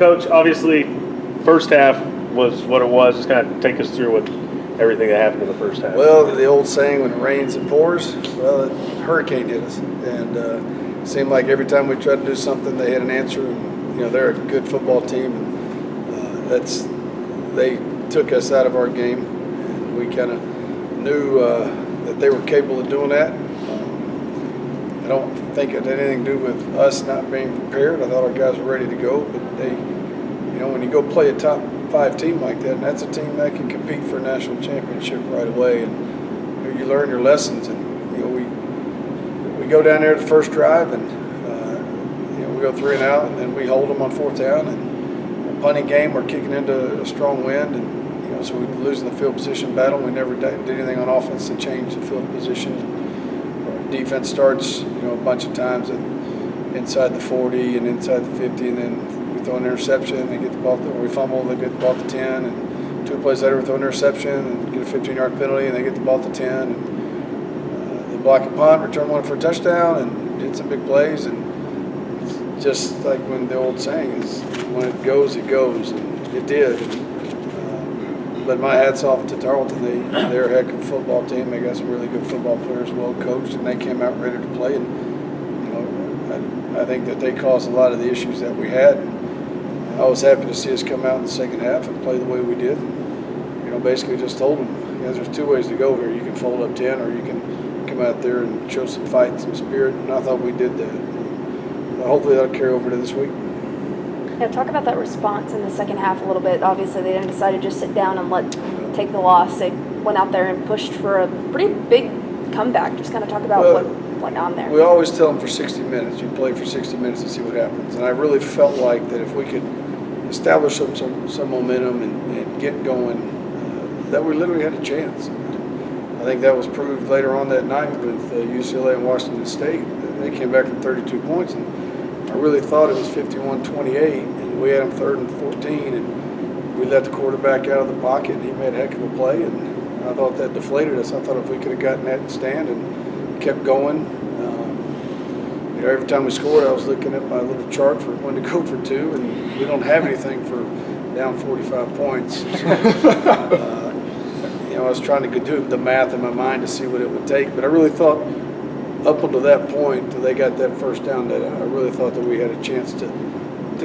Coach, obviously, first half was what it was. Just kind of take us through what everything that happened in the first half. Well, the old saying, when it rains, it pours. Well, a hurricane hit us, and it seemed like every time we tried to do something, they had an answer. And they're a good football team, and they took us out of our game, and we kind of knew that they were capable of doing that. I don't think it had anything to do with us not being prepared. I thought our guys were ready to go, but when you go play a top 5 team like that, and that's a team that can compete for a national championship right away, and you learn your lessons. And we go down there the first drive, and we go 3 and out, and then we hold them on 4th down, and a punting game, we're kicking into a strong wind, and so we lose in the field position battle. We never did anything on offense to change the field position. Our defense starts a bunch of times inside the 40 and inside the 50, and then we throw an interception, they get the ball, or we fumble, they get the ball to 10, and 2 plays later we throw an interception and get a 15-yard penalty, and they get the ball to 10, and they block a punt, return one for a touchdown, and did some big plays. And it's just like when the old saying is, when it goes, and it did. But my hat's off to Tarleton. They're a heck of a football team. They got some really good football players, well coached, and they came out ready to play. And I think that they caused a lot of the issues that we had. I was happy to see us come out in the second half and play the way we did. Basically just told them, there's 2 ways to go here. You can fold up 10, or you can come out there and show some fight and some spirit. And I thought we did that. And hopefully that'll carry over to this week. Yeah, talk about that response in the second half a little bit. Obviously, they didn't decide to just sit down and take the loss. They went out there and pushed for a pretty big comeback. Just kind of talk about what went on there. We always tell them for 60 minutes. You play for 60 minutes and see what happens. And I really felt like that if we could establish some momentum and get going, that we literally had a chance. I think that was proved later on that night with UCLA and Washington State. They came back from 32 points, and I really thought it was 51-28, and we had them 3rd and 14, and we let the quarterback out of the pocket, and he made a heck of a play, and I thought that deflated us. I thought if we could have gotten that stand and kept going, every time we scored, I was looking at my little chart for when to go for 2, and we don't have anything for down 45 points. So, I was trying to do the math in my mind to see what it would take, but I really thought up until that point, till they got that first down, that I really thought that we had a chance to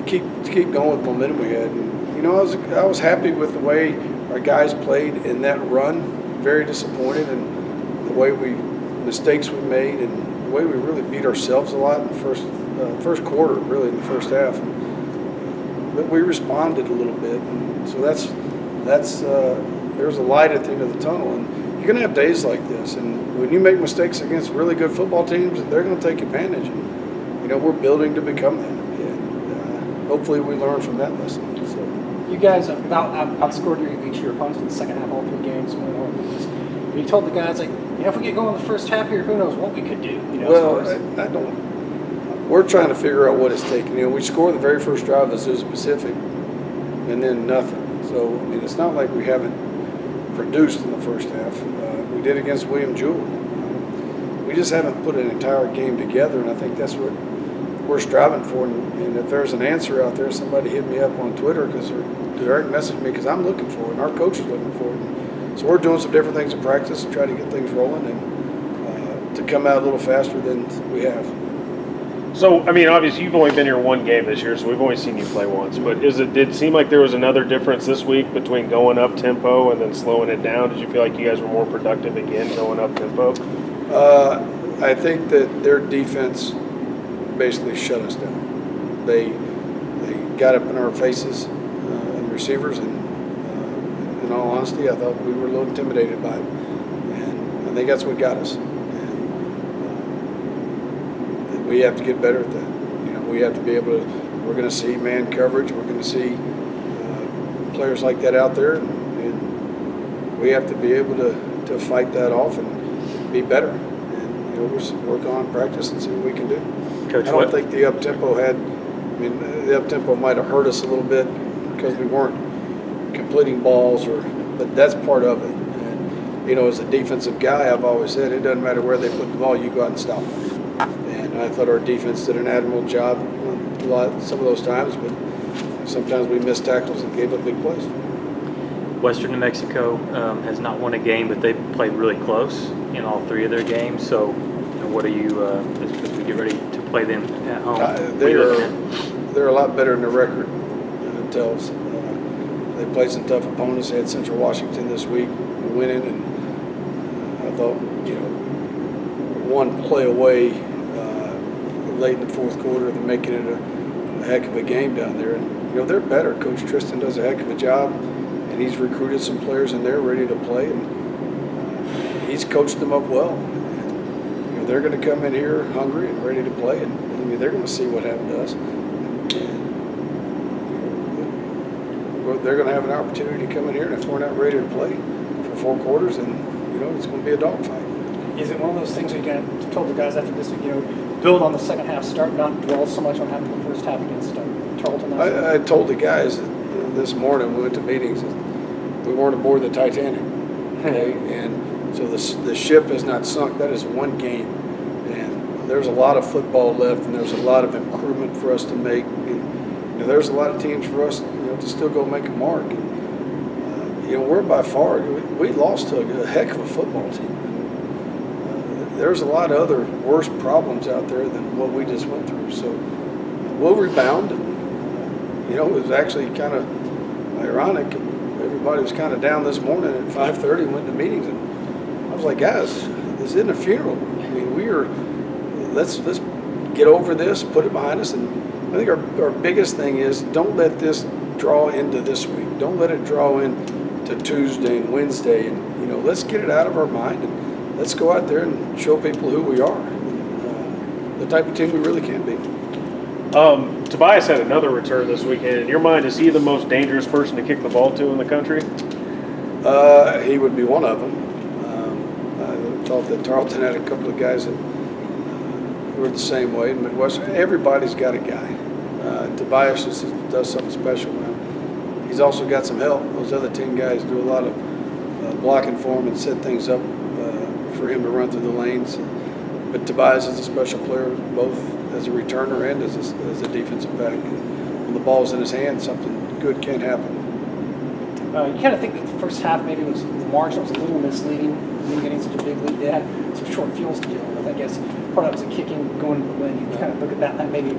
keep going with the momentum we had. And I was happy with the way our guys played in that run. Very disappointed in the way mistakes we made, and the way we really beat ourselves a lot in the first quarter, really in the first half. But we responded a little bit, and so that's there's a light at the end of the tunnel. And you're going to have days like this, and when you make mistakes against really good football teams, they're going to take advantage. And we're building to become that, and hopefully we learn from that lesson. So you guys outscored each of your opponents in the second half, all 3 games, win or lose. You told the guys, if we get going in the first half here, who knows what we could do. I don't. We're trying to figure out what it's taking. We scored the very first drive of Azusa Pacific, and then nothing. So it's not like we haven't produced in the first half. We did against William Jewell. We just haven't put an entire game together, and I think that's what we're striving for. And if there's an answer out there, somebody hit me up on Twitter or direct message me, because I'm looking for it, and our coach is looking for it. And so we're doing some different things in practice to try to get things rolling and to come out a little faster than we have. So, obviously you've only been here 1 game this year, so we've only seen you play once. But did it seem like there was another difference this week between going up tempo and then slowing it down? Did you feel like you guys were more productive again going up tempo? I think that their defense basically shut us down. They got up in our faces, and receivers, and in all honesty, I thought we were a little intimidated by it. And I think that's what got us. We have to get better at that. We have to be able to. We're going to see man coverage. We're going to see players like that out there, and we have to be able to fight that off and be better. And we'll work on practice and see what we can do. Coach, I don't think the up tempo the up tempo might have hurt us a little bit because we weren't completing balls, but that's part of it. And as a defensive guy, I've always said it doesn't matter where they put the ball, you go out and stop them. And I thought our defense did an admirable job some of those times, but sometimes we missed tackles and gave up big plays. Western New Mexico has not won a game, but they played really close in all 3 of their games. So, what are you, as we get ready to play them at home? what are you looking at? They're a lot better than the record tells. They played some tough opponents. They had Central Washington this week winning, and I thought, one play away late in the fourth quarter than making it a heck of a game down there. And, they're better. Coach Tristan does a heck of a job, and he's recruited some players in there ready to play, and he's coached them up well. And, they're going to come in here hungry and ready to play, and they're going to see what happened to us. They're going to have an opportunity to come in here, and if we're not ready to play for 4 quarters, then it's going to be a dogfight. Is it one of those things where you kind of told the guys after this week, build on the second half, start not dwell so much on having the first half against Tarleton? I told the guys this morning we went to meetings, we weren't aboard the Titanic, okay, and so the ship has not sunk. That is one game, and there's a lot of football left, and there's a lot of improvement for us to make. And, there's a lot of teams for us, to still go make a mark. And, we're by far, we lost to a heck of a football team. And, there's a lot of other worse problems out there than what we just went through. So we'll rebound. And, it was actually kind of ironic. Everybody was kind of down this morning at 5:30, went to meetings, and I was like, guys, this isn't a funeral. I mean, let's get over this, put it behind us. And I think our biggest thing is don't let this draw into this week. Don't let it draw into Tuesday and Wednesday. And, let's get it out of our mind, and let's go out there and show people who we are, the type of team we really can be. Tobias had another return this weekend. In your mind, is he the most dangerous person to kick the ball to in the country? He would be one of them. I thought that Tarleton had a couple of guys that were the same way in Midwest. Everybody's got a guy. Tobias does something special now. He's also got some help. Those other 10 guys do a lot of blocking for him and set things up for him to run through the lanes. But Tobias is a special player, both as a returner and as a defensive back. And when the ball's in his hand, something good can happen. You kind of think that the first half maybe was the margin was a little misleading. Them getting such a big lead, they had some short fields to deal with. I guess part of that was a kicking going to the wind. You kind of look at that maybe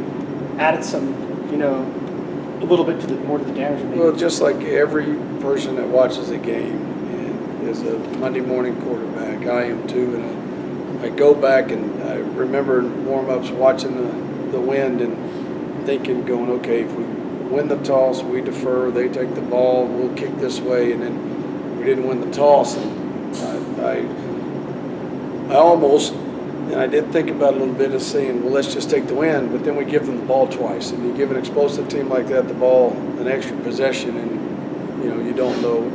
added some, a little bit more to the damage. Maybe. Well, just like every person that watches a game and is a Monday morning quarterback, I am too, and I go back and I remember warm-ups watching the wind and thinking, going, okay, if we win the toss, we defer, they take the ball, we'll kick this way, and then we didn't win the toss. And I almost, and I did think about it a little bit, of saying, well, let's just take the win, but then we give them the ball twice, and you give an explosive team like that the ball an extra possession, and you don't know,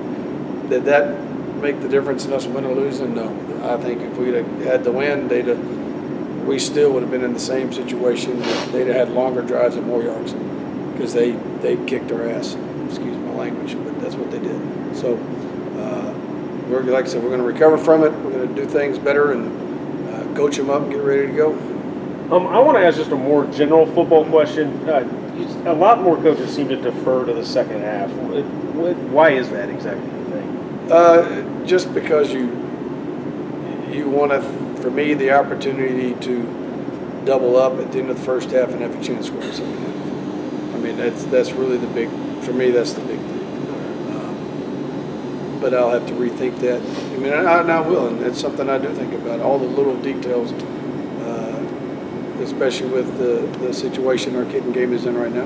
did that make the difference in us winning or losing? No. I think if we'd have had the win, we still would have been in the same situation. They'd have had longer drives and more yards because they kicked our ass. Excuse my language, but that's what they did. So, like I said, we're going to recover from it. We're going to do things better and coach them up and get ready to go. I want to ask just a more general football question. A lot more coaches seem to defer to the second half. Why is that exactly, you think? Just because you want to, for me, the opportunity to double up at the end of the first half and have a chance to score the second half. I mean, that's really the big, for me, that's the big thing. But I'll have to rethink that. I mean, I will, and it's something I do think about, all the little details, especially with the situation our kicking game is in right now.